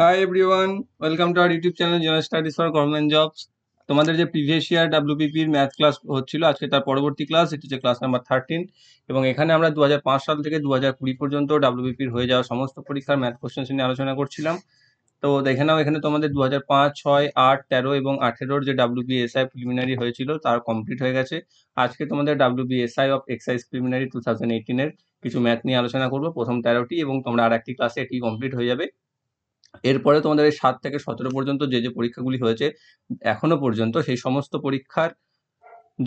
Hi everyone, welcome to our YouTube channel general studies for government jobs. তোমাদের যে previous year ডাব্লিউবিপির math class হচ্ছিল, আজকে তার পরবর্তী ক্লাস, এটি হচ্ছে ক্লাস নাম্বার 13। এবং এখানে আমরা 2005 সাল থেকে 2020 পর্যন্ত ডাব্লিউবিপির হয়ে যাওয়া সমস্ত পরীক্ষার ম্যাথ কোশ্চেন্স নিয়ে আলোচনা করছিলাম। তো দেখে নাও, এখানে তোমাদের 2005, 6, 8, 13 এবং 18 যে ডাব্লিউবিএসআই প্রিলিমিনারি হয়েছিল তার কমপ্লিট হয়ে গেছে। আজকে তোমাদের ডাব্লিউবিএসআই অফ এক্সাইজ প্রিলিমিনারি 2018 এর কিছু ম্যাথ নিয়ে আলোচনা করবো, প্রথম 13টি, এবং তোমরা আর একটি ক্লাসে এটি কমপ্লিট হয়ে যাবে। এরপরে তোমাদের এই 7 থেকে 17 পর্যন্ত যে যে পরীক্ষাগুলি হয়েছে এখনো পর্যন্ত, সেই সমস্ত পরীক্ষার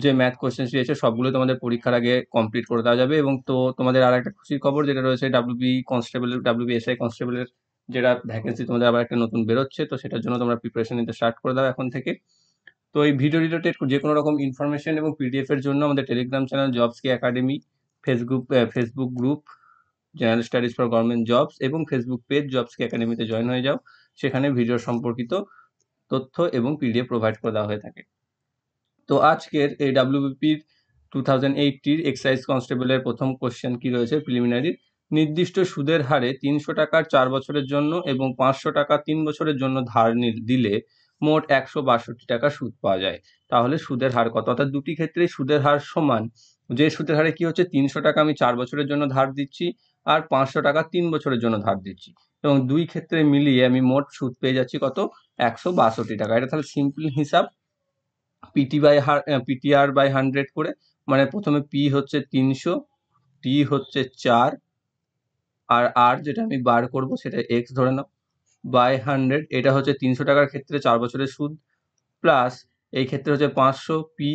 যে ম্যাথ কোশ্চেন রয়েছে সবগুলো তোমাদের পরীক্ষার আগে কমপ্লিট করে দেওয়া যাবে। এবং তো তোমাদের আর একটা খুশির খবর যেটা রয়েছে, ডাব্লিউবিএসআই কনস্টেবলের যেটা ভ্যাকেন্সি তোমাদের আবার একটা নতুন বেরোচ্ছে, তো সেটার জন্য তোমরা প্রিপারেশন নিতে স্টার্ট করে দাও এখন থেকে। তো এই ভিডিও রিলেটেড যে কোনো রকম ইনফরমেশন এবং পিডিএফ এর জন্য আমাদের টেলিগ্রাম চ্যানেল জবস কি academy, Facebook group general studies for government jobs এবং ফেসবুক পেজ জবস কি একাডেমিতে জয়েন হয়ে যাও। সেখানে ভিডিও সম্পর্কিত তথ্য এবং পিডিএফ প্রোভাইড করে দেওয়া হয়ে থাকে। তো আজকের এই ডাব্লিউবিপির 2080 এক্সাইজ কনস্টেবলের প্রথম কোশ্চেন কি রয়েছে প্রিলিমিনারি। নির্দিষ্ট সুদের হারে 300 টাকার 4 বছরের জন্য এবং 500 টাকা 3 বছরের জন্য ধার দিলে মোট 162 টাকা সুদ পাওয়া যায়। তাহলে সুদের হার কত? অর্থাৎ দুটি ক্ষেত্রেই সুদের হার সমান। যে সুদের হারে কি হচ্ছে, 300 টাকা আমি 4 বছরের জন্য ধার দিচ্ছি আর 500 টাকা 3 বছরের জন্য ধার দিচ্ছি, এবং দুই ক্ষেত্রে মিলিয়ে আমি মোট সুদ পেয়ে যাচ্ছি কত? 162 টাকা। এটা তাহলে সিম্পল হিসাব, পিটিআর বাই 100 করে, মানে প্রথমে পি হচ্ছে 300, টি হচ্ছে 4, আর আর যেটা আমি বার করব সেটা এক্স ধরে নাও, বাই 100। এটা হচ্ছে 300 টাকার ক্ষেত্রে 4 বছরের সুদ, প্লাস এই ক্ষেত্রে হচ্ছে 500 পি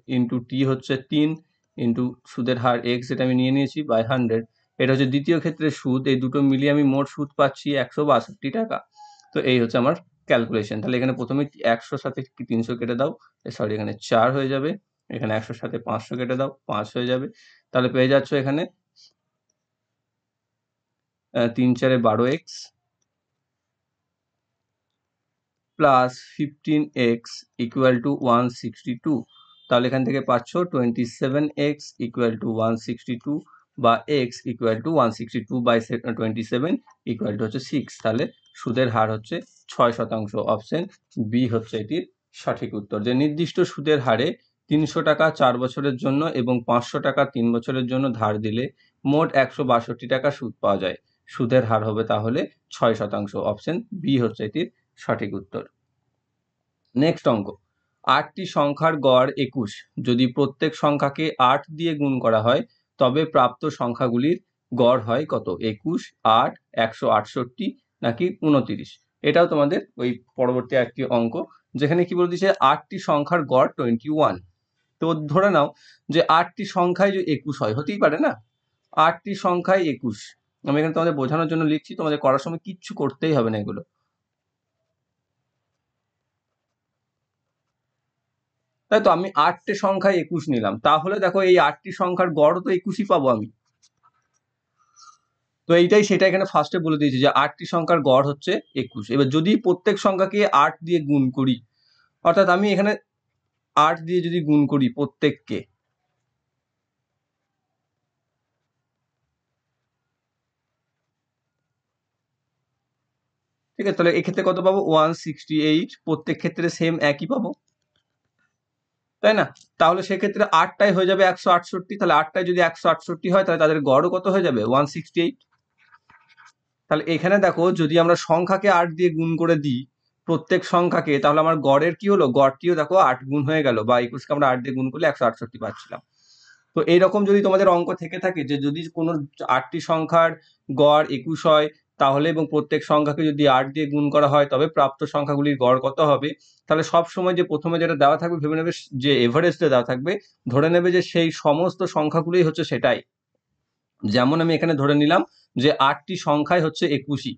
ইন্টু টি হচ্ছে 3 ইন্টু সুদের হার এক্স যেটা আমি নিয়ে নিয়েছি বাই 100। এটা হচ্ছে দ্বিতীয় ক্ষেত্রে সুদ। এই দুটো মিলিয়ে আমি মোট সুদ পাচ্ছি 162 টাকা। তো এই হচ্ছে আমার ক্যালকুলেশন। তাহলে এখানে প্রথমে 100 সাথে 300 কেটে দাও, সরি এখানে 4 হয়ে যাবে, এখানে 100 সাথে 500 কেটে দাও, 5 হয়ে যাবে। তাহলে পেয়ে যাচ্ছ এখানে 3 4 12x plus 15x equal to 162। তাহলে এখান থেকে পাচ্ছ 27x ইকুয়াল টু 162, বা x equal to 162 by 27 equal to হচ্ছে 6। তাহলে সুদের হার হচ্ছে 6%। অপশন বি হচ্ছে এটির সঠিক উত্তর। যে নির্দিষ্ট সুদের হারে 300 টাকা 4 বছরের জন্য এবং 500 টাকা 3 বছরের জন্য ধার দিলে মোট 162 টাকা সুদ পাওয়া যায়, সুদের হার হবে তাহলে 6%। অপশন বি হচ্ছে এটির সঠিক উত্তর। নেক্সট অঙ্ক, 8টি সংখ্যার গড় 21, যদি প্রত্যেক সংখ্যাকে 8 দিয়ে গুণ করা হয় তবে প্রাপ্ত সংখ্যাগুলির গড় হয় কত? 21, 8, 168 নাকি 29? এটাও তোমাদের ওই পরবর্তী একটি অঙ্ক, যেখানে কি বলে দিচ্ছে 8টি সংখ্যার গড় 21। তো ধরে নাও যে 8টি সংখ্যায় যে 21 হয়, হতেই পারে না? 8টি সংখ্যায় 21, আমি এখানে তোমাদের বোঝানোর জন্য লিখছি, তোমাদের করার সময় কিচ্ছু করতেই হবে না এগুলো। তাই তো, আমি 8টে সংখ্যায় 21 নিলাম, তাহলে দেখো এই 8টি সংখ্যার গড় তো 21ই পাবো আমি। তো এইটাই সেটা এখানে ফার্স্টে বলে দিয়েছি যে 8টি সংখ্যার গড় হচ্ছে 21। এবার যদি প্রত্যেক সংখ্যাকে 8 দিয়ে গুণ করি, অর্থাৎ আমি এখানে 8 দিয়ে যদি গুণ করি প্রত্যেককে, ঠিক আছে, তাহলে এক্ষেত্রে কত পাবো? 168। প্রত্যেক ক্ষেত্রে সেম একই পাবো, তাই না? তাহলে সেক্ষেত্রে 8টাই হয়ে যাবে 168। তাহলে 8টায় যদি 168 হয় তাহলে তাদের গড়ও কত হয়ে যাবে? 168। তাহলে এখানে দেখো, যদি আমরা সংখ্যাকে 8 দিয়ে গুণ করে দিই প্রত্যেক সংখ্যাকে, তাহলে আমার গড়ের কি হলো? গড়টিও দেখো 8 গুণ হয়ে গেল, বা 21কে আমরা 8 দিয়ে গুণ করলে 168 পাচ্ছিলাম। তো এইরকম যদি তোমাদের অঙ্ক থেকে থাকে যে যদি কোনো 8টি সংখ্যার গড় 21 হয় তাহলে, এবং প্রত্যেক সংখ্যাকে যদি 8 দিয়ে গুণ করা হয় তবে প্রাপ্ত সংখ্যাগুলির গড় কত হবে, তাহলে সব সময় যে প্রথমে যেটা দেওয়া থাকবে ভেবে নেবে, যে এভারেজটা দেওয়া থাকবে ধরে নেবে যে সেই সমস্ত সংখ্যাগুলোই হচ্ছে সেটাই। যেমন আমি এখানে ধরে নিলাম যে 8টি সংখ্যায় হচ্ছে 21ই,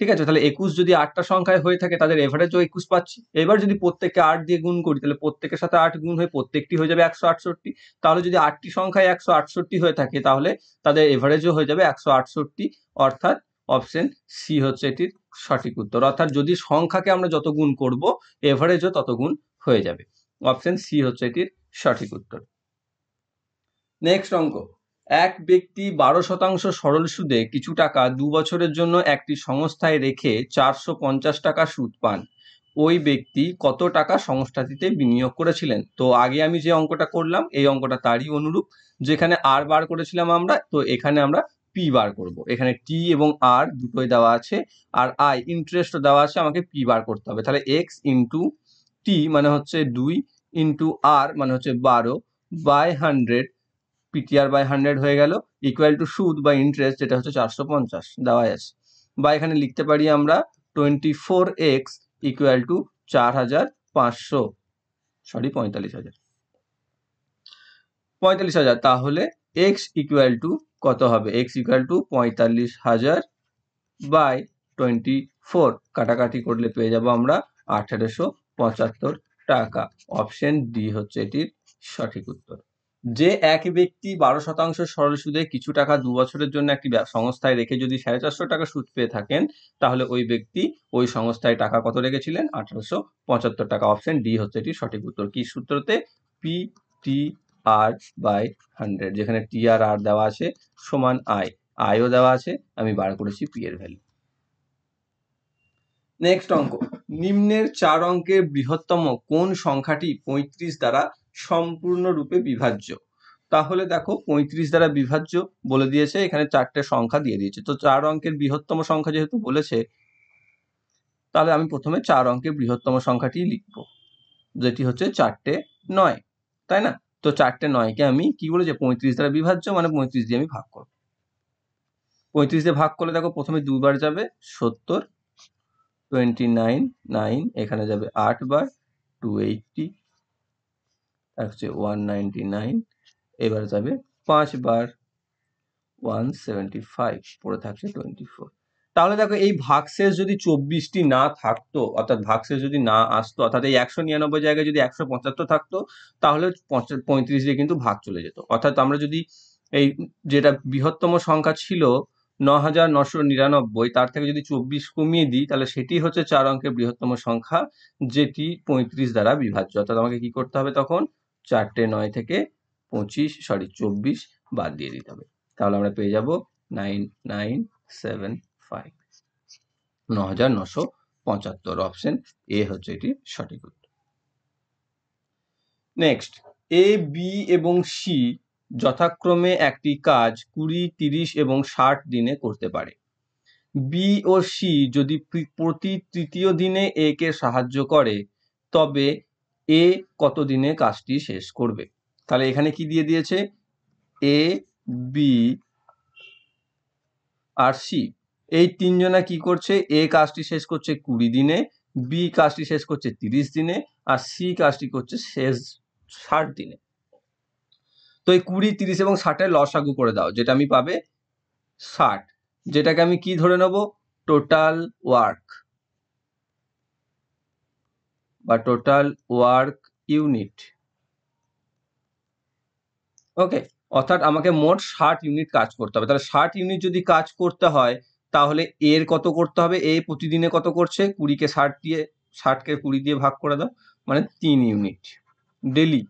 ঠিক আছে? তাহলে 21 যদি 8টা সংখ্যায় হয়ে থাকে তাদের এভারেজও 21 পাচ্ছি। এবার যদি প্রত্যেককে 8 দিয়ে গুণ করি তাহলে প্রত্যেকের সাথে 8 গুণ হয়ে প্রত্যেকটি হয়ে যাবে 168। তাহলে যদি 8টি সংখ্যায় 168 হয়ে থাকে তাহলে তাদের এভারেজও হয়ে যাবে 168। অর্থাৎ অপশন সি হচ্ছে এটির সঠিক উত্তর। অর্থাৎ যদি সংখ্যাকে আমরা যত গুণ করব এভারেজও তত গুণ হয়ে যাবে। অপশন সি হচ্ছে এটির সঠিক উত্তর। নেক্সট অঙ্ক, এক ব্যক্তি 12% সরল সুদে কিছু টাকা 2 বছরের জন্য একটি সংস্থায় রেখে 450 টাকা সুদ পান। ওই ব্যক্তি কত টাকা সংস্থাটিতে বিনিয়োগ করেছিলেন? তো আগে আমি যে অঙ্কটা করলাম এই অঙ্কটা তারই অনুরূপ, যেখানে আর বার করেছিলাম আমরা, তো এখানে আমরা পি বার করব। এখানে টি এবং আর দুটোই দেওয়া আছে, আর আই ইন্টারেস্ট দেওয়া আছে, আমাকে পি বার করতে হবে। তাহলে এক্স ইন্টু টি মানে হচ্ছে 2 ইন্টু আর মানে হচ্ছে 12 বাই 100, পিটিআর বাই 100 হয়ে গেল, ইকুয়াল টু সুদ বা ইন্টারেস্ট যেটা হচ্ছে 450 দেওয়া আছে। বা এখানে লিখতে পারি আমরা 24x ইকুয়াল টু 4500, সরি 45,000। তাহলে x ইকুয়াল টু কত হবে? x ইকুয়াল টু 45,000 বাই 24, কাটাকাটি করলে পেয়ে যাব আমরা 1875 টাকা। অপশন ডি হচ্ছে এটির সঠিক উত্তর। যে এক ব্যক্তি 12% সরল সুদে কিছু টাকা 2 বছরের জন্য একটি সংস্থায় রেখে যদি 450 টাকা সুদ পেয়ে থাকেন, তাহলে ওই ব্যক্তি ওই সংস্থায় টাকা কত রেখেছিলেন? 1875 টাকা। অপশন ডি হচ্ছে এটির সঠিক উত্তর। কি সূত্রতে? পি টি আর বাই 100, যেখানে টি আর আর দেওয়া আছে সমান আই, আইও দেওয়া আছে, আমি বার করেছি পি এর ভ্যালু। নেক্সট অঙ্ক, নিম্নের 4 অঙ্কের বৃহত্তম কোন সংখ্যাটি 35 দ্বারা সম্পূর্ণরূপে বিভাজ্য? তাহলে দেখো 35 দ্বারা বিভাজ্য বলে দিয়েছে, এখানে 4টে সংখ্যা দিয়ে দিয়েছে। তো 4 অঙ্কের বৃহত্তম সংখ্যা যেহেতু বলেছে, তাহলে আমি প্রথমে 4 অঙ্কের বৃহত্তম সংখ্যাটি লিখব, যেটি হচ্ছে 4টে 9, তাই না? তো 4টে 9কে আমি কি বলেছি? 35 দ্বারা বিভাজ্য মানে 35 দিয়ে আমি ভাগ করব। 35 দিয়ে ভাগ করলে দেখো প্রথমে 2 বার যাবে 70, 29 9, এখানে যাবে 8 বার 280, আর হচ্ছে 199, এবার যাবে 5 বার 175, পড়ে থাকছে 24। তাহলে দেখো এই ভাগশেষ যদি 24টি না থাকতো, অর্থাৎ ভাগশেষ যদি না আসতো, অর্থাৎ এই 199 জায়গায় যদি 175 থাকতো, তাহলে 35 দিয়ে কিন্তু ভাগ চলে যেত। অর্থাৎ আমরা যদি এই যেটা বৃহত্তম সংখ্যা ছিল 9999, তার থেকে যদি 24 কমিয়ে দিই, তাহলে সেটি হচ্ছে 4 অঙ্কের বৃহত্তম সংখ্যা, যেটি 35 দ্বারা বিভাজ্য। অর্থাৎ আমাকে কি করতে হবে তখন? 4টে 9 থেকে 24 বাদ দিয়ে দিতে হবে। তাহলে আমরা পেয়ে যাব 9975, 9975। অপশন এ হচ্ছে এটি সঠিক উত্তর। নেক্সট, এ বি এবং সি যথাক্রমে একটি কাজ 20, 30 এবং 60 দিনে করতে পারে। বি ও সি যদি প্রতি তৃতীয় দিনে এ কে সাহায্য করে, তবে এ কত দিনে কাজটি শেষ করবে? তাহলে এখানে কি দিয়ে দিয়েছে? এ, বি আর সি, এই তিনজনা কি করছে? এ কাজটি শেষ করছে 20 দিনে, বি কাজটি শেষ করছে 30 দিনে, আর সি কাজটি করছে শেষ 60 দিনে। তো এই 20, 30 এবং 60-এর লসাগু করে দাও, যেটা আমি পাবে 60, যেটাকে আমি কি ধরে নেব? টোটাল ওয়ার্ক বা টোটাল ওয়ার্ক ইউনিট। ওকে, অর্থাৎ আমাকে মোট 60 ইউনিট কাজ করতে হবে। তাহলে 60 ইউনিট যদি কাজ করতে হয়, তাহলে এর কত করতে হবে? এ প্রতিদিনে কত করছে? 20কে 60 দিয়ে, 60কে 20 দিয়ে ভাগ করে দাও, মানে 3 ইউনিট ডেলি।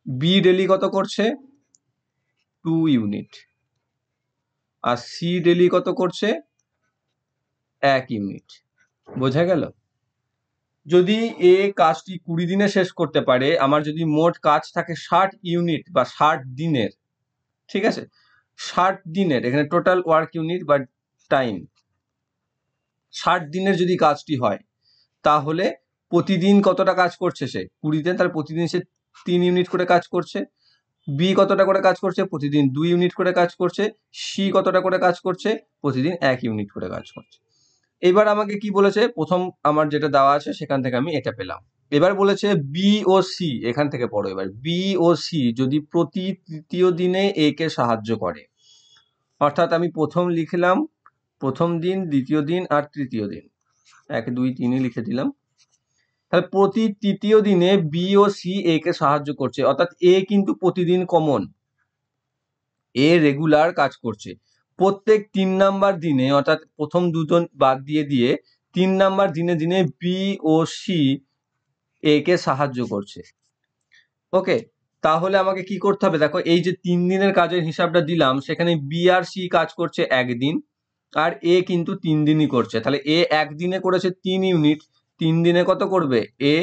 বি ডেলি কত করছে? 2 ইউনিট। আর সি ডেলি কত করছে? 1 ইউনিট। বোঝা গেল? যদি এ কাজটি 20 দিনে শেষ করতে পারে, আমার যদি মোট কাজ থাকে 60 ইউনিট বা 60 দিনের, ঠিক আছে, 60 দিনের, এখানে টোটাল ওয়ার্ক ইউনিট বা টাইম, 60 দিনের যদি কাজটি হয়, তাহলে প্রতিদিন কতটা কাজ করছে সে? 20 দিন, তাহলে প্রতিদিন সে 3 ইউনিট করে কাজ করছে। বি কতটা করে কাজ করছে? প্রতিদিন 2 ইউনিট করে কাজ করছে। সি কতটা করে কাজ করছে? প্রতিদিন 1 ইউনিট করে কাজ করছে। এবার আমাকে কি বলেছে? প্রথম আমার যেটা দেওয়া আছে সেখান থেকে আমি এটা পেলাম। এবার বলেছে বি ও সি, এখান থেকে পড়ো এবার, বি ও সি যদি প্রতি তৃতীয় দিনে এ কে সাহায্য করে, অর্থাৎ আমি প্রথম লিখলাম প্রথম দিন, দ্বিতীয় দিন আর তৃতীয় দিন, 1 2 3 লিখে দিলাম। তাহলে প্রতি তৃতীয় দিনে বি ও সি এ কে সাহায্য করছে, অর্থাৎ এ কিন্তু প্রতিদিন কমন, এ রেগুলার কাজ করছে। প্রত্যেক 3 নাম্বার দিনে, অর্থাৎ প্রথম দুজন বাদ দিয়ে দিয়ে 3 নাম্বার দিনে দিনে বি ও সি এ কে সাহায্য করছে। ওকে, তাহলে আমাকে কি করতে হবে, দেখো এই যে 3 দিনের কাজের হিসাবটা দিলাম, সেখানে বি আর সি কাজ করছে একদিন, আর এ কিন্তু 3 দিনই করছে। তাহলে এ একদিনে করেছে 3 ইউনিট, 3 দিনে কত করবে, এ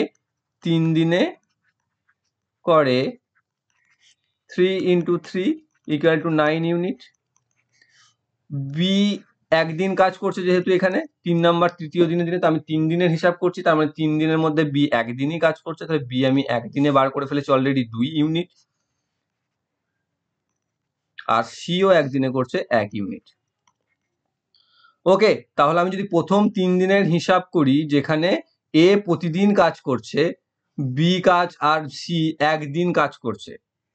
3 দিনে করে 3 × 3 = 9 ইউনিট। বি একদিন কাজ করছে যেহেতু এখানে 3 নাম্বার তৃতীয় দিনে, তো আমি 3 দিনের হিসাব করছি, তার মানে 3 দিনের মধ্যে বি একদিনই কাজ করছে, তাহলে বি আমি একদিনে বার করে ফেলেছি অলরেডি 2 ইউনিট, আর সিও একদিনে করছে 1 ইউনিট। ওকে, তাহলে আমি যদি প্রথম 3 দিনের হিসাব করি, যেখানে এ প্রতিদিন কাজ করছে, বি কাজ আর সি একদিন কাজ করছে,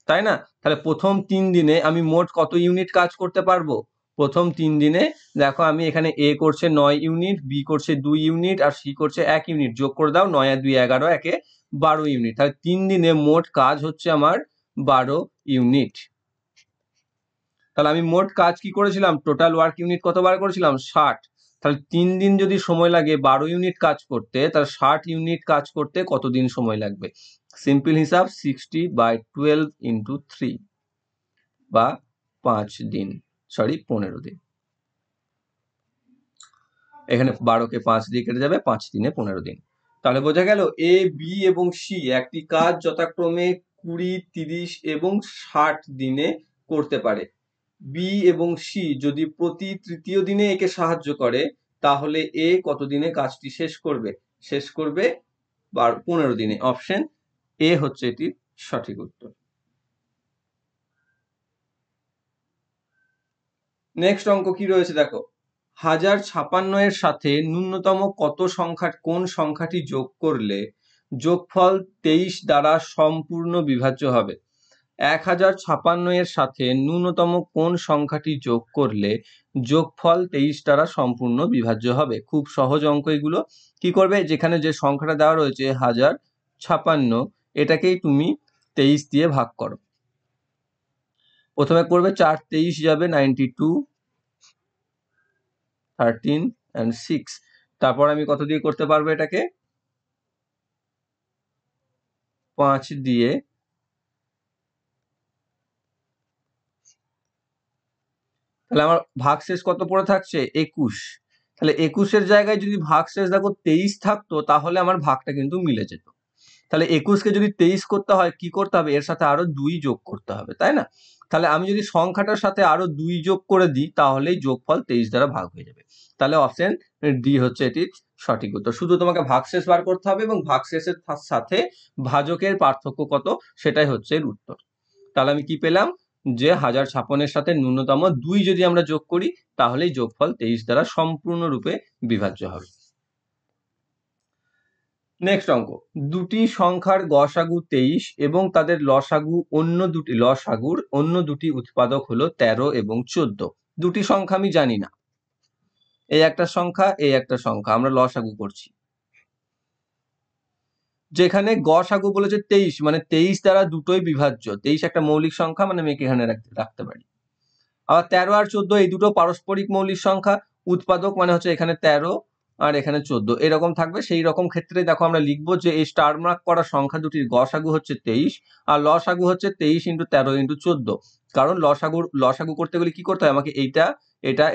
তাই না? তাহলে প্রথম 3 দিনে আমি মোট কত ইউনিট কাজ করতে পারবো? প্রথম 3 দিনে দেখো আমি এখানে এ করছে 9 ইউনিট, বি করছে 2 ইউনিট, আর সি করছে 1 ইউনিট। যোগ করে দাও, 9 আর 2 11, একে 12 ইউনিট। তাহলে 3 দিনে মোট কাজ হচ্ছে আমার 12 ইউনিট। তাহলে আমি মোট কাজ কি করেছিলাম, টোটাল ওয়ার্ক ইউনিট কতবার করেছিলাম, 60। তাহলে 3 দিন যদি সময় লাগে 12 ইউনিট কাজ করতে, তাহলে 60 ইউনিট কাজ করতে কতদিন সময় লাগবে? সিম্পল হিসাব, 60/12 × 3, বা 15 দিন। এখানে 12কে 5 দিয়ে কেটে যাবে, 5 দিনে 15 দিন। তাহলে বোঝা গেল এ, বি এবং সি একটি কাজ যথাক্রমে 20, 30 এবং 60 দিনে করতে পারে। বি এবং সি যদি প্রতি তৃতীয় দিনে একে সাহায্য করে, তাহলে এ কত দিনে কাজটি শেষ করবে? শেষ করবে 15 দিনে। অপশন এ হচ্ছে এটির সঠিক উত্তর। নেক্সট অঙ্ক কি রয়েছে দেখো, 1056 এর সাথে ন্যূনতম কোন সংখ্যাটি যোগ করলে যোগফল 23 দ্বারা সম্পূর্ণ বিভাজ্য হবে? 1056 এর সাথে ন্যূনতম কোন সংখ্যাটি যোগ করলে যোগফল 23 দ্বারা সম্পূর্ণ বিভাজ্য হবে? খুব সহজ অঙ্ক এগুলো। কি করবে, যেখানে যে সংখ্যাটা দেওয়া রয়েছে 1056, এটাকেই তুমি 23 দিয়ে ভাগ করো। প্রথমে করবে 4 23 যাবে 92, 13 and 6। তারপর আমি কত দিয়ে করতে পারবো এটাকে, 5 দিয়ে। তাহলে আমার ভাগশেষ কত পড়ে থাকছে, 21। তাহলে 21-এর জায়গায় যদি ভাগশেষ দেখো 23 থাকতো, তাহলে আমার ভাগটা কিন্তু মিলে যেত। তাহলে 21-কে যদি 23 করতে হয়, কি করতে হবে, এর সাথে আরো 2 যোগ করতে হবে, তাই না? তাহলে আমি যদি সংখ্যাটার সাথে আরো 2 যোগ করে দিই, তাহলেই যোগফল 23 দ্বারা ভাগ হয়ে যাবে। তাহলে অপশন ডি হচ্ছে এটির সঠিক উত্তর। শুধু তোমাকে ভাগশেষ বার করতে হবে, এবং ভাগশেষের সাথে ভাজকের পার্থক্য কত, সেটাই হচ্ছে এর উত্তর। তাহলে আমি কি পেলাম, যে 1056-এর সাথে ন্যূনতম 2 যদি আমরা যোগ করি, তাহলেই যোগফল 23 দ্বারা সম্পূর্ণরূপে বিভাজ্য হবে। নেক্সট অঙ্ক, দুটি সংখ্যার গসাগু 23 এবং তাদের লসাগুর অন্য দুটি উৎপাদক হলো 13 এবং 14। দুটি সংখ্যা আমি জানি না, এই একটা সংখ্যা, এই একটা সংখ্যা, আমরা লসাগু করছি। যেখানে গসাগু বলেছে 23, মানে 23 দ্বারা দুটোই বিভাজ্য। 23 একটা মৌলিক সংখ্যা, মানে আমি এখানে রাখতে পারি। আবার 13 আর 14 এই দুটো পারস্পরিক মৌলিক সংখ্যা। উৎপাদক মানে হচ্ছে এখানে 13 আর এখানে 14, এরকম থাকবে। সেই রকম ক্ষেত্রে দেখো আমরা লিখবো যে এই স্টার মার্ক করা সংখ্যা দুটির গসাগু হচ্ছে 23, আর লসাগু হচ্ছে 23 × 13 × 14। কারণ লসাগু করতে গেলে কি করতে হয়, আমাকে এটা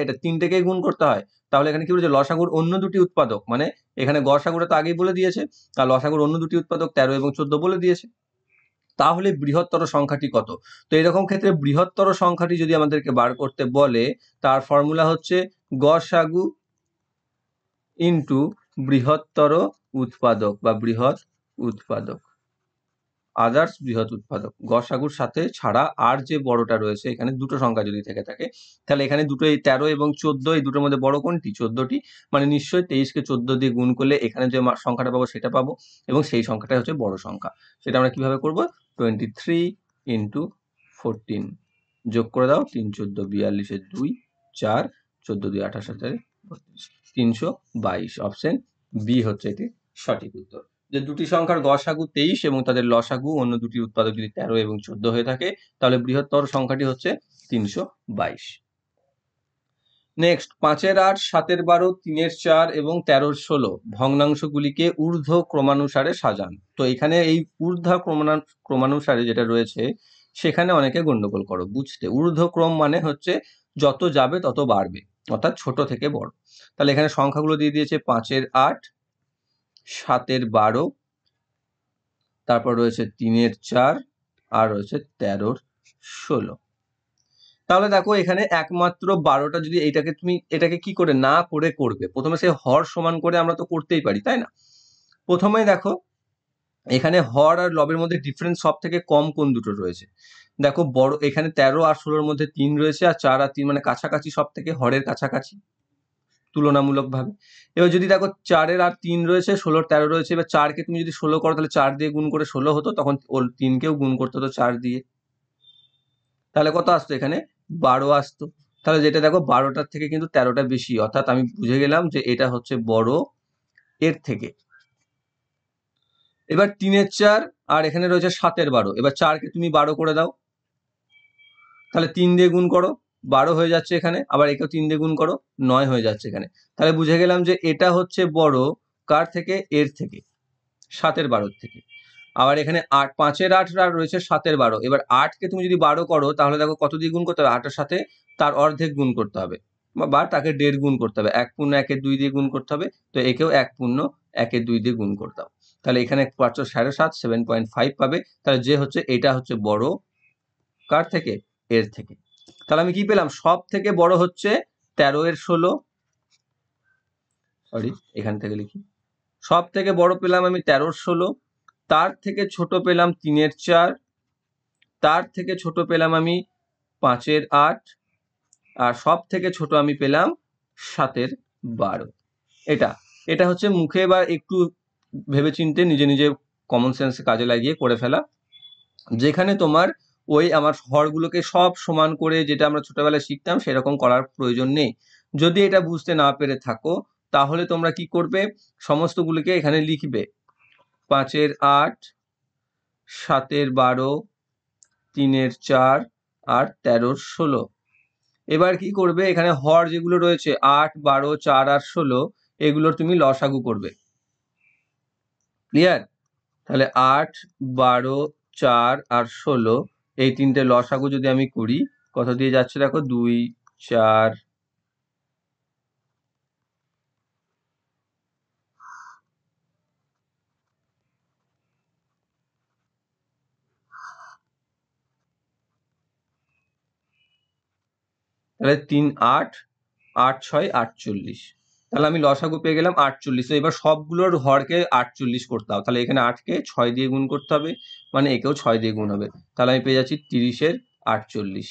এটা তিনটেকে গুণ করতে হয়। তাহলে এখানে কি বলেছে, লসাগুর অন্য দুটি উৎপাদক, মানে এখানে গসাগুটা তো আগেই বলে দিয়েছে, আর লসাগুর অন্য দুটি উৎপাদক 13 এবং 14 বলে দিয়েছে। তাহলে বৃহত্তর সংখ্যাটি কত? তো এরকম ক্ষেত্রে বৃহত্তর সংখ্যাটি যদি আমাদেরকে বার করতে বলে, তার ফর্মুলা হচ্ছে গসাগু ইন্টু বৃহত্তর উৎপাদক বা বৃহৎ উৎপাদক, আদার্স বৃহৎ উৎপাদক। গসাগুর সাথে ছাড়া আর যে বড়টা রয়েছে, এখানে দুটো সংখ্যা যদি থেকে থাকে, তাহলে এখানে দুটো, এই 13 এবং 14, এই দুটোর মধ্যে বড় কোনটি, 14টি, মানে নিশ্চয়ই 23-কে 14 দিয়ে গুণ করলে এখানে যে সংখ্যাটা পাবো সেটা পাবো, এবং সেই সংখ্যাটা হচ্ছে বড় সংখ্যা। সেটা আমরা কিভাবে করব, 23 × 14 যোগ করে দাও, 3 14 42 2, 4 14 2 28 322। অপশন বি হচ্ছে এটি সঠিক উত্তর। যে দুটি সংখ্যার গসাগু 23 এবং তাদের লসাগু অন্য দুটি উৎপাদক যদি 13 এবং 14 হয়ে থাকে, তাহলে বৃহত্তর সংখ্যাটি হচ্ছে 322। নেক্সট 5-এর 8, 7-এর 12, 3-এর 4 এবং 13-র 16 ভগ্নাংশগুলিকে ঊর্ধ্ব ক্রমানুসারে সাজান। তো এখানে এই ঊর্ধ্ব ক্রমানুসারে যেটা রয়েছে সেখানে অনেকে গন্ডগোল করো বুঝতে। ঊর্ধ্ব ক্রম মানে হচ্ছে যত যাবে তত বাড়বে, অর্থাৎ ছোট থেকে বড়। তাহলে এখানে সংখ্যাগুলো দিয়ে দিয়েছে 5-এর 8, 7-এর 12, তারপর রয়েছে 3-এর 4 আর রয়েছে 13-র 16। তাহলে দেখো এখানে একমাত্র 12টা যদি এটাকে কি করে না করে করবে, প্রথমে সে হর সমান করে আমরা তো করতেই পারি, তাই না? প্রথমেই দেখো এখানে হর আর লবের মধ্যে ডিফারেন্স সব থেকে কম কোন দুটো রয়েছে। দেখো বড় এখানে 13 আর 16-র মধ্যে 3 রয়েছে, আর 4 আর 3 মানে কাছাকাছি, সব থেকে হরের কাছাকাছি তুলনামূলক ভাবে। এবার যদি দেখো 4-এর আর 3 রয়েছে, 16-র 13 রয়েছে, এবার 4কে তুমি যদি 16 করো তাহলে 4 দিয়ে গুণ করে 16 হতো, তখন ওর 3কেও গুণ করতে হতো 4 দিয়ে, তাহলে কত আসতো এখানে 12 আসতো। তাহলে যেটা দেখো 12টার থেকে কিন্তু 13টা বেশি, অর্থাৎ আমি বুঝে গেলাম যে এটা হচ্ছে বড় এর থেকে। এবার 3-এর 4 আর এখানে রয়েছে 7-এর 12, এবার 4কে তুমি 12 করে দাও, তাহলে 3 দিয়ে গুণ করো 12 হয়ে যাচ্ছে এখানে, আবার একেও 3 দিয়ে গুণ করো 9 হয়ে যাচ্ছে এখানে। তাহলে বুঝে গেলাম যে এটা হচ্ছে বড় কার থেকে, এর থেকে, 7-এর 12 থেকে। আবার এখানে 5-এর 8 আর রয়েছে 7-এর 12, এবার 8কে তুমি যদি 12 করো তাহলে দেখো কত দিয়ে গুণ করতে হবে, 8-এর সাথে তার অর্ধেক গুণ করতে হবে, বা তাকে 1.5 গুণ করতে হবে, 1 পূর্ণ 1-এর 2 দিয়ে গুণ করতে হবে, তো একেও 1 পূর্ণ 1-এর 2 দিয়ে গুণ করতে হবে। তাহলে এখানে পাচ্ছ 7.5, 7.5 পাবে। তাহলে যে হচ্ছে এটা হচ্ছে বড় কার থেকে, এর থেকে। তাহলে আমি কি পেলাম, সব থেকে বড় হচ্ছে 13-এর 16, সরি এখান থেকে লিখি, সব থেকে বড় পেলাম আমি 13-র 16, তার থেকে ছোট পেলাম 3-এর 4, তার থেকে ছোট পেলাম আমি 5-এর 8, আর সব থেকে ছোট আমি পেলাম 7-এর 12। এটা এটা হচ্ছে মুখে বা একটু ভেবেচিন্তে নিজে নিজে কমন সেন্স কাজে লাগিয়ে করে ফেলা, যেখানে তোমার ওই আমার হরগুলোকে সব সমান করে যেটা আমরা ছোটবেলায় শিখতাম সেরকম করার প্রয়োজন নেই। যদি এটা বুঝতে না পেরে থাকো তাহলে তোমরা কি করবে, সমস্তগুলোকে এখানে লিখবে, 5-এর 8, 7-এর 12, 3-এর 4 আর 13-র 16। এবার কি করবে, এখানে হর যেগুলো রয়েছে 8, 12, 4 আর 16, এগুলোর তুমি লসাগু করবে। ক্লিয়ার? তাহলে 8, 12, 4 আর 16 এই তিনটে লসাগু যদি আমি করি, কত দিয়ে যাচ্ছে দেখো, 2, 4, তাহলে 3, 8, 8, 6, 48। তাহলে আমি লসাগু পেয়ে গেলাম 48। তো এবার সবগুলোর হরকে 48 করতে হবে, তাহলে এখানে 8কে 6 দিয়ে গুণ করতে হবে, মানে একেও 6 দিয়ে গুণ হবে, তাহলে আমি পেয়ে যাচ্ছি 30-এর 48।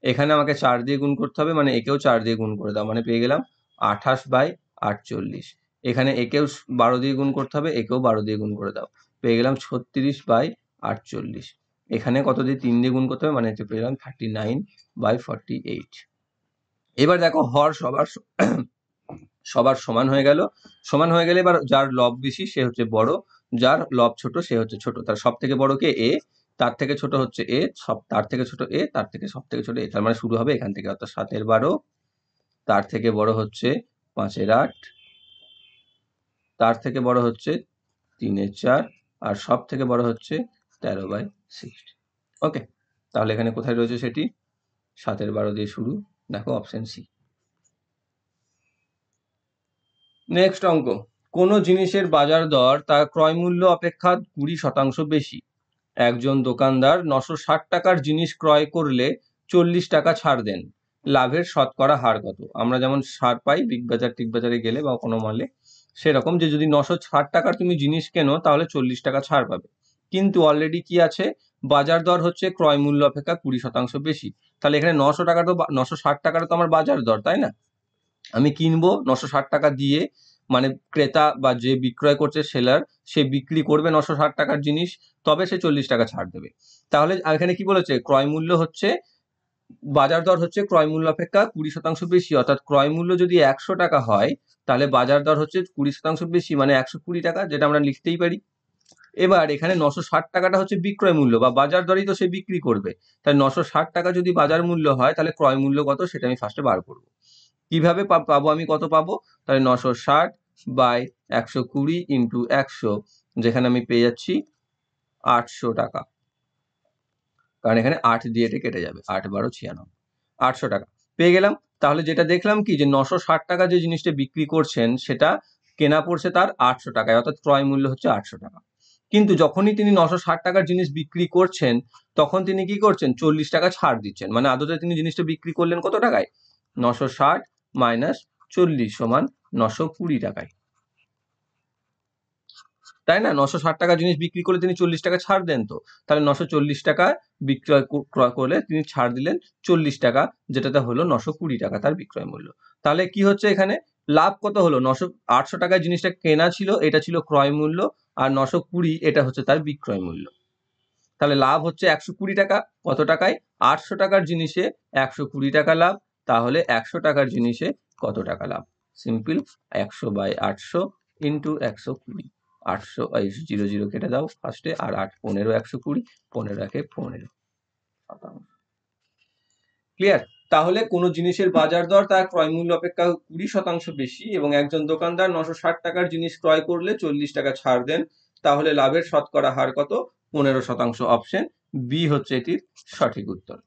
এখানে আমাকে 4 দিয়ে গুণ করতে হবে, মানে একেও 4 দিয়ে গুণ করে দাও, মানে পেয়ে গেলাম 28/48। এখানে একেও 12 দিয়ে গুণ করতে হবে, একেও 12 দিয়ে গুণ করে দাও, পেয়ে গেলাম 36/48। এখানে কত দিয়ে 3 দিয়ে গুণ করতে হবে, মানে পেয়ে গেলাম 39/48। এবার দেখো হর সবার সমান হয়ে গেল। সমান হয়ে গেলে এবার যার লব বেশি সে হচ্ছে বড়, যার লব ছোট সে হচ্ছে ছোট। তার সব থেকে বড় কে, এ, তার থেকে ছোট হচ্ছে এ, তার থেকে ছোট এ, তার থেকে সব থেকে ছোট এ। তার মানে শুরু হবে এখান থেকে, অর্থাৎ 7-এর 12, তার থেকে বড় হচ্ছে 5-এর 8, তার থেকে বড় হচ্ছে 3-এর 4, আর সব থেকে বড় হচ্ছে 13/60। ওকে, তাহলে এখানে কোথায় রয়েছে সেটি, 7-এর 12 দিয়ে শুরু, দেখো অপশন সি। নেক্সট অঙ্ক, কোনো জিনিসের বাজার দর তার ক্রয় মূল্য অপেক্ষা 20% বেশি। একজন দোকানদার 960 টাকার জিনিস ক্রয় করলে 40 টাকা ছাড় দেন, লাভের শতকরা হার কত? আমরা যেমন ছাড় পাই বিগ বাজার টিক বাজারে গেলে বা কোনো মলে, সেরকম যে যদি 960 টাকার তুমি জিনিস কেনো তাহলে 40 টাকা ছাড় পাবে, কিন্তু অলরেডি কি আছে, বাজার দর হচ্ছে ক্রয় মূল্য অপেক্ষা 20% বেশি। তাহলে এখানে 960 টাকাটা তো আমার বাজার দর, তাই না? আমি কিনবো 960 টাকা দিয়ে, মানে ক্রেতা বা যে বিক্রয় করছে সেলার, সে বিক্রি করবে 960 টাকার জিনিস, তবে সে 40 টাকা ছাড় দেবে। তাহলে এখানে কি বলেছে, ক্রয় মূল্য হচ্ছে, বাজার দর হচ্ছে ক্রয় মূল্য অপেক্ষা 20% বেশি, অর্থাৎ ক্রয় মূল্য যদি 100 টাকা হয় তাহলে বাজার দর হচ্ছে 20% বেশি, মানে 120 টাকা, যেটা আমরা লিখতেই পারি। এবার এখানে 960 টাকাটা হচ্ছে বিক্রয় মূল্য বা বাজার দরেই তো সে বিক্রি করবে, তাই 960 টাকা যদি বাজার মূল্য হয় তাহলে ক্রয় মূল্য কত সেটা আমি ফার্স্টে বার করবো। কিভাবে পাবো আমি, কত পাবো, তাহলে 960 বাই 120 ইন্টু 100, যেখানে আমি পেয়ে যাচ্ছি 800 টাকা, কারণ এখানে 8 দিয়ে এটা কেটে যাবে, 8 12 96, 800 টাকা পেয়ে গেলাম। তাহলে যেটা দেখলাম কি, যে 960 টাকা যে জিনিসটা বিক্রি করছেন সেটা কেনা পড়ছে তার 800 টাকায়, অর্থাৎ ক্রয় মূল্য হচ্ছে 800 টাকা। কিন্তু যখনই তিনি 960 টাকার জিনিস বিক্রি করছেন তখন তিনি কি করছেন, 40 টাকা ছাড় দিচ্ছেন, মানে আদতে তিনি জিনিসটা বিক্রি করলেন কত টাকায়, 960 মাইনাস 40 সমান 920 টাকায়, তাই না? 960 টাকা জিনিস বিক্রি করে তিনি 40 টাকা ছাড় দেন, তো তাহলে 940 টাকা ক্রয় করলে তিনি ছাড় দিলেন 40 টাকা, যেটাতে হলো 920 টাকা তার বিক্রয় মূল্য। তাহলে কি হচ্ছে এখানে, লাভ কত হলো, 800 টাকায় জিনিসটা কেনা ছিল, এটা ছিল ক্রয় মূল্য, আর 920 এটা হচ্ছে তার বিক্রয় মূল্য। তাহলে লাভ হচ্ছে 120 টাকা, কত টাকায়, 800 টাকার জিনিসে 120 টাকা লাভ, তাহলে 100 টাকার জিনিসে কত টাকা লাভ, সিম্পল 100 বাই 800 ইন্টু 120, 800 0 0 কেটে দাও ফার্স্টে, আর 8 15 120, 15 একে 15 শতাংশ। ক্লিয়ার? তাহলে কোনো জিনিসের বাজার দর তার ক্রয় মূল্য অপেক্ষা 20% বেশি এবং একজন দোকানদার 960 টাকার জিনিস ক্রয় করলে 40 টাকা ছাড় দেন, তাহলে লাভের শতকরা হার কত, 15%। অপশন বি হচ্ছে এটির সঠিক উত্তর।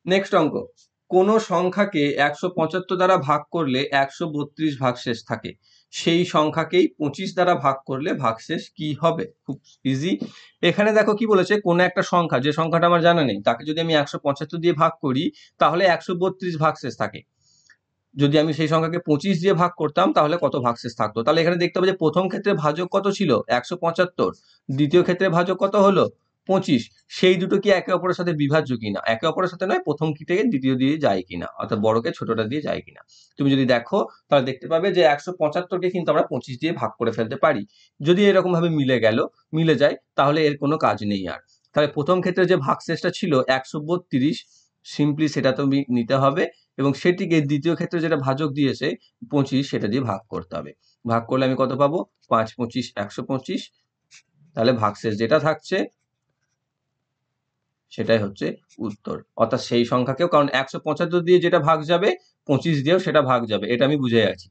নেক্সট অঙ্ক, কোন সংখ্যাকে 175 দ্বারা ভাগ করলে 132 ভাগশেষ থাকে, সেই সংখ্যাকেই 25 দ্বারা ভাগ করলে ভাগশেষ কি হবে? খুব ইজি। এখানে দেখো কি বলেছে, কোন একটা সংখ্যা, যে সংখ্যাটা আমার জানা নেই, তাকে যদি আমি 175 দিয়ে ভাগ করি তাহলে 132 ভাগশেষ থাকে। যদি আমি সেই সংখ্যাকে 25 দিয়ে ভাগ করতাম তাহলে কত ভাগশেষ থাকতো? তাহলে এখানে দেখতে হবে যে প্রথম ক্ষেত্রে ভাজক কত ছিল, 175, দ্বিতীয় ক্ষেত্রে ভাজক কত হলো, 25। সেই দুটো কি একে অপরের সাথে বিভাজ্য কিনা, একে অপরের সাথে নয়, প্রথম কি থেকে দ্বিতীয় দিয়ে যায় কিনা, অর্থাৎ বড়কে ছোটটা দিয়ে যায় কিনা। তুমি যদি দেখো তাহলে দেখতে পাবে যে 175কে কিন্তু আমরা 25 দিয়ে ভাগ করে ফেলতে পারি। যদি এরকম ভাবে মিলে যায় তাহলে এর কোনো কাজ নেই আর। তাহলে প্রথম ক্ষেত্রে যে ভাগশেষটা ছিল 132, সিম্পলি সেটা তুমি নিতে হবে এবং সেটিকে দ্বিতীয় ক্ষেত্রে যেটা ভাজক দিয়েছে 25, সেটা দিয়ে ভাগ করতে হবে। ভাগ করলে আমি কত পাবো, 5 25 125, তাহলে ভাগশেষ যেটা থাকছে সেটাই হচ্ছে উত্তর। অর্থাৎ সেই সংখ্যাকেও, কারণ 175 দিয়ে যেটা ভাগ যাবে 25 দিয়েও সেটা ভাগ যাবে, এটা আমি বুঝে আছি।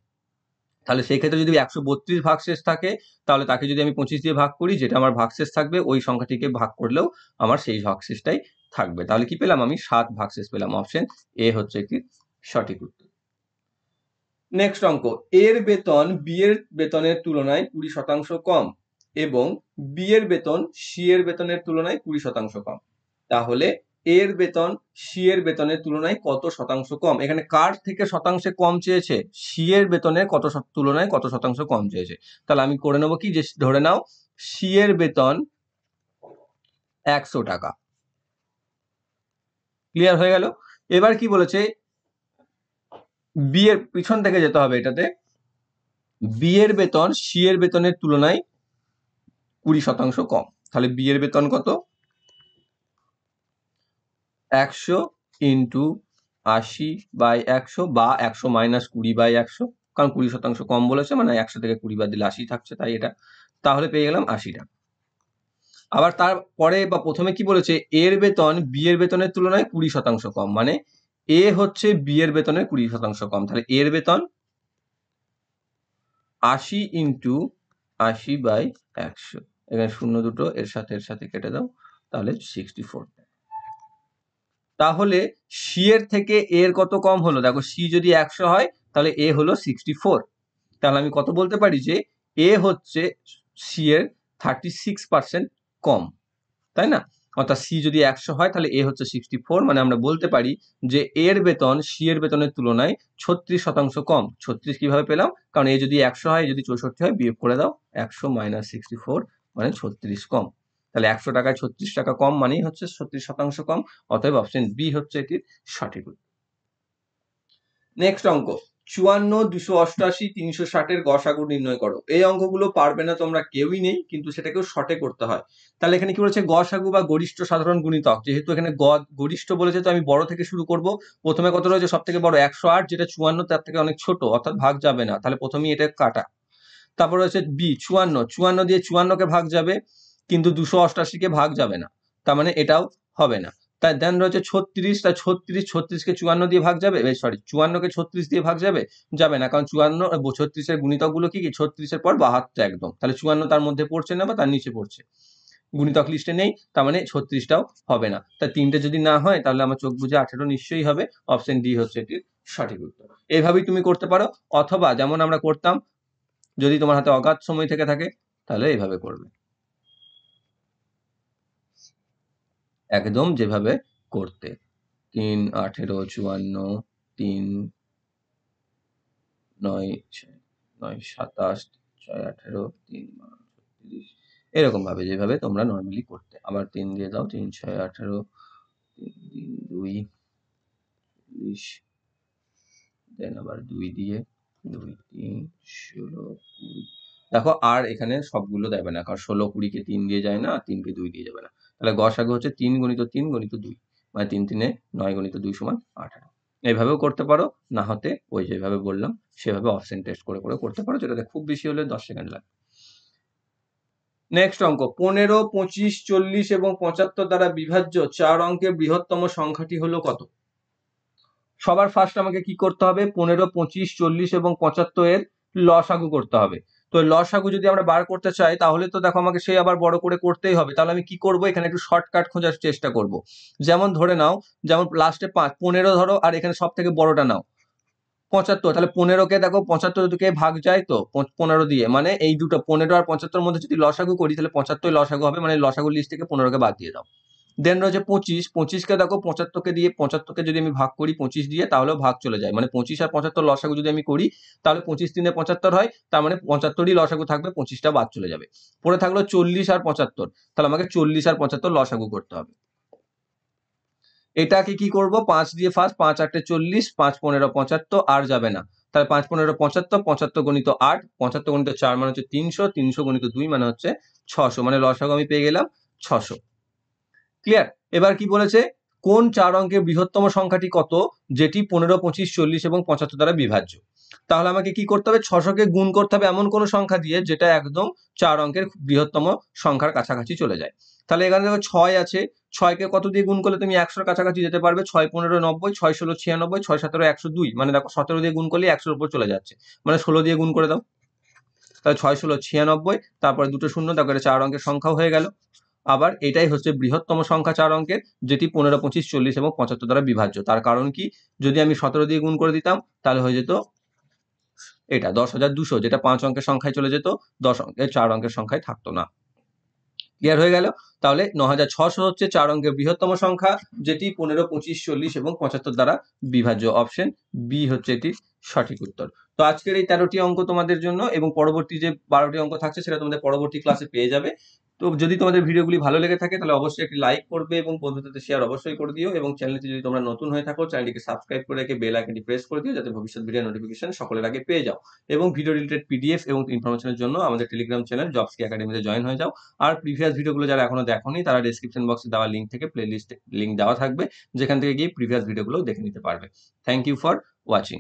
তাহলে সেই ক্ষেত্রে যদি 132 ভাগশেষ থাকে তাহলে তাকে যদি আমি 25 দিয়ে ভাগ করি, যেটা আমার ভাগশেষ থাকবে ওই সংখ্যাটিকে ভাগ করলেও আমার সেই ভাগশেষটাই থাকবে। তাহলে কি পেলাম, আমি 7 ভাগশেষ পেলাম। অপশন এ হচ্ছে একটি সঠিক উত্তর। নেক্সট অঙ্ক, এর বেতন বি এর বেতনের তুলনায় 20% কম এবং বি এর বেতন সি এর বেতনের তুলনায় 20% কম, তাহলে এর বেতন সি এর বেতনের তুলনায় কত শতাংশ কম? এখানে কার থেকে শতাংশে কম চেয়েছে, সি এর বেতনের তুলনায় কত শতাংশ কম চেয়েছে। তাহলে আমি করে নেবো কি, যে ধরে নাও সি এর বেতন 100 টাকা, ক্লিয়ার হয়ে গেল। এবার কি বলেছে, বি এর পিছন থেকে যেতে হবে এটাতে, বি এর বেতন সি এর বেতনের তুলনায় 20% কম, তাহলে বি এর বেতন কত, 100 ইন্টু 80 বাই 100 বা 100 মাইনাস 20 বাই 100, কারণ 20% কম বলেছে মানে 100 থেকে 20 বাদ দিলে 80 থাকছে, তাই এটা। তাহলে পেয়ে গেলাম 80 টাকা। আবার তারপরে বা প্রথমে কি বলেছে, এর বেতন বি এর বেতনের তুলনায় 20% কম, মানে এ হচ্ছে বি এর বেতনের 20% কম, তাহলে এর বেতন 80 ইন্টু 80 বাই 100, এখানে শূন্য দুটো এর সাথে কেটে দাও, তাহলে 64। তাহলে সি এর থেকে এর কত কম হলো, দেখো সি যদি 100 হয় তাহলে এ হলো 64, তাহলে আমি কত বলতে পারি যে এ হচ্ছে সি এর 36% কম, তাই না? অর্থাৎ সি যদি 100 হয় তাহলে এ হচ্ছে 64, মানে আমরা বলতে পারি যে এর বেতন সি এর বেতনের তুলনায় 36% কম। 36 কিভাবে পেলাম, কারণ এ যদি 100 হয়, যদি 64 হয়, বিয়োগ করে দাও, 100 মাইনাস 64 মানে 36 কম। তাহলে 100 টাকায় 36 টাকা কম মানেই হচ্ছে 36% কম, অতএব অপশন বি হচ্ছে এটির সঠিক উত্তর। নেক্সট অঙ্ক, 54 288 360 এর গসাগু নির্ণয় করো। এই অঙ্কগুলো পারবে না তোমরা কেউই নেই, কিন্তু সেটাকেও শর্টে করতে হয়। তাহলে এখানে কি বলেছে, গসাগু বা গরিষ্ঠ সাধারণ গুণিতক, যেহেতু এখানে গরিষ্ঠ বলেছে তো আমি বড় থেকে শুরু করব। প্রথমে কত রয়েছে, সব থেকে বড় 108, যেটা 54 তার থেকে অনেক ছোট, অর্থাৎ ভাগ যাবে না, তাহলে প্রথমেই এটা কাটা। তারপর হচ্ছে বি 54, 54 দিয়ে 54-কে ভাগ যাবে, কিন্তু 288-কে ভাগ যাবে না, তার মানে এটাও হবে না। তাই দেন রয়েছে 36, তাই 36-কে 54 দিয়ে ভাগ যাবে, সরি 54-কে 36 দিয়ে ভাগ যাবে, যাবে না, কারণ 36-এর গুণিতকগুলো কি 36-এর পর 72 একদম, তাহলে 54 তার মধ্যে পড়ছে না বা তার নিচে পড়ছে, গুণিতক লিস্টে নেই, তার মানে 36টাও হবে না। তাই 3টে যদি না হয় তাহলে আমার চোখ বুঝে 18 নিশ্চয়ই হবে, অপশন ডি হচ্ছে এটির সঠিক উত্তর। এইভাবেই তুমি করতে পারো, অথবা যেমন আমরা করতাম, যদি তোমার হাতে অগাধ সময় থেকে থাকে তাহলে এইভাবে করবে, একদম যেভাবে করতে 3, 18, 54, 3, 9, 9, 27, 6, 18, 3, 36, এরকম ভাবে যেভাবে তোমরা নর্মালি করতে। আবার 3 দিয়ে দাও, 3, 6, 18, 3, 2, 20, দেন আবার 2 দিয়ে 2, 3, 16, 20। দেখো আর এখানে সবগুলো দেবে না, কারণ 16, 20-কে 3 দিয়ে যায় না, 3-কে 2 দিয়ে যাবে না, তাহলে গসাগু হচ্ছে 3 গুণিত 3 গুণিত 2, মানে 3 3 9 গুণিত 2 সমান 18। এইভাবেও করতে পারো, না হতে ওই যেভাবে বললাম সেভাবে অপশন টেস্ট করে করে করতে পারো, যেটাতে খুব বেশি হলে 10 সেকেন্ড লাগে। নেক্সট অঙ্ক, 15, 25, 40 এবং 75 দ্বারা বিভাজ্য 4 অঙ্কের বৃহত্তম সংখ্যাটি হলো কত? সবার ফার্স্ট আমাকে কি করতে হবে, 15, 25, 40 এবং 75 এর লসাগু করতে হবে। তো লসাগু যদি আমরা বার করতে চাই তাহলে তো দেখো আমাকে সেই আবার বড় করে করতেই হবে, তাহলে আমি কি করব, এখানে একটু শর্টকাট খোঁজার চেষ্টা করব। যেমন ধরে নাও, যেমন লাস্টে 5, 15 ধরো, আর এখানে সব থেকে বড়টা নাও 75, তাহলে 15-কে দেখো 75-কে ভাগ যায় তো 15 দিয়ে, মানে এই দুটো 15 আর 75-এর মধ্যে যদি লসাগু করি তাহলে 75 লসাগু হবে, মানে লসাগু লিস্ট থেকে 15-কে বাদ দিয়ে দাও। দেন রয়েছে 25, 25-কে দেখো 75-কে দিয়ে 75-কে যদি আমি ভাগ করি 25 দিয়ে তাহলেও ভাগ চলে যায়, মানে 25 আর 75 লসাগু যদি আমি করি তাহলে 25 3 75 হয়, তার মানে 75ই লসাগু থাকবে, 25টা বাদ চলে যাবে। পরে থাকলো 40 আর 75, তাহলে আমাকে 40 আর 75 লসাগু করতে হবে। এটাকে কি করব, 5 দিয়ে ফার্স্ট, 5 8 40, 5 15 75, আর যাবে না, তাহলে 5 15 75, 75 গণিত 8, 75 গণিত 4 মানে হচ্ছে 300, 300 গণিত 2 মানে হচ্ছে 600, মানে লসাগু আমি পেয়ে গেলাম 600। ক্লিয়ার? এবার কি বলেছে, কোন 4 অঙ্কের বৃহত্তম সংখ্যাটি কত যেটি 15, 25, 40 এবং 75 দ্বারা বিভাজ্য? তাহলে আমাকে কি করতে হবে, 600-কে গুণ করতে হবে এমন কোন সংখ্যা দিয়ে যেটা একদম 4 অঙ্কের বৃহত্তম সংখ্যার কাছাকাছি চলে যায়। তাহলে এখানে দেখো 6 আছে, 6-কে কত দিয়ে গুণ করলে তুমি 100-র কাছাকাছি যেতে পারবে, 6 15 90, 6 16 96, 6 17 102, মানে দেখো 17 দিয়ে গুণ করলে 100-র উপর চলে যাচ্ছে, মানে 16 দিয়ে গুণ করে দাও, তাহলে 6 16 96, তারপরে দুটো শূন্য, তারপরে 4 অঙ্কের সংখ্যাও হয়ে গেল। আবার এটাই হচ্ছে বৃহত্তম সংখ্যা 4 অঙ্কের, যেটি 15, 25, 40 এবং 75 দ্বারা বিভাজ্য। তার কারণ কি, যদি আমি 17 দিয়ে গুণ করে দিতাম তাহলে হয়ে যেত এটা 10,200, যেটা 5 অঙ্কের সংখ্যায় চলে যেত, 10 অঙ্কের 4 অঙ্কের সংখ্যায় থাকতো না। ক্লিয়ার হয়ে গেল? তাহলে 9600 হচ্ছে 4 অঙ্কের বৃহত্তম সংখ্যা, যেটি 15, 25, 40 এবং 75 দ্বারা বিভাজ্য। অপশন বি হচ্ছে এটির সঠিক উত্তর। তো আজকের এই 13টি অঙ্ক তোমাদের জন্য, এবং পরবর্তী যে 12টি অঙ্ক থাকছে সেটা তোমাদের পরবর্তী ক্লাসে পেয়ে যাবে। তো যদি তোমাদের ভিডিওগুলি ভালো লেগে থাকে তাহলে অবশ্যই একটি লাইক করবে এবং বন্ধুদের সাথে শেয়ার অবশ্যই করে দিও, এবং চ্যানেলটি যদি তোমরা নতুন হয়ে থাকো চ্যানেলটিকে সাবস্ক্রাইব করে রেখে বেল আইকনটি প্রেস করে দিও, যাতে ভবিষ্যৎ ভিডিও নোটিফিকেশন সকলের আগে পেয়ে যাও। এবং ভিডিও রিলেটেড পিডিএফ এবং ইনফরমেশনের জন্য আমাদের টেলিগ্রাম চ্যানেল জবস কি একাডেমিতে জয়েন হয়ে যাও। আর প্রিভিয়াস ভিডিওগুলো যারা এখনো দেখোনি তারা ডেসক্রিপশন বক্সে দেওয়া লিঙ্ক থেকে প্লেলিস্ট লিঙ্ক দেওয়া থাকবে, যেখান থেকে গিয়ে প্রিভিয়াস ভিডিওগুলো দেখে নিতে পারবে। Thank you for watching.